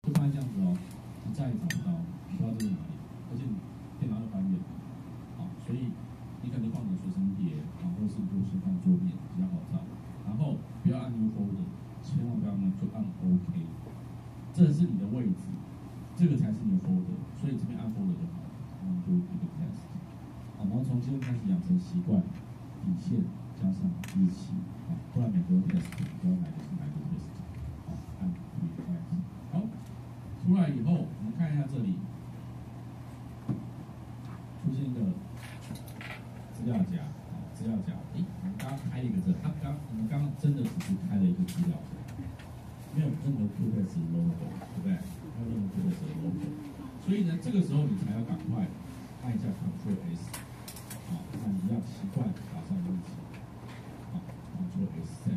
就发现这样子哦，你再也找不到，不知道这是哪里，而且电脑又翻页，好，所以你可能放你的随身碟，啊，或是就是放桌面比较好找。然后不要按 New Folder， 千万不要按，就按 OK， 这是你的位置，这个才是你的 folder， 所以这边按 folder 就好了。然后就一个 test， 好，然后从今天开始养成习惯，底线加上日期，啊，不然每个 test 你都要哪个是哪个 test， 好，按 refresh， 好，出来以后我们看一下这里，出现一个资料夹。资料夹，我们刚刚开了一个我们刚刚真的只是开了一个资料夹，没有任何 QPass logo， 对不对？没有任何 QPass logo， 所以呢，这个时候你才要赶快按一下 Ctrl S， 好，那你要习惯打上日期，好 ，Ctrl S，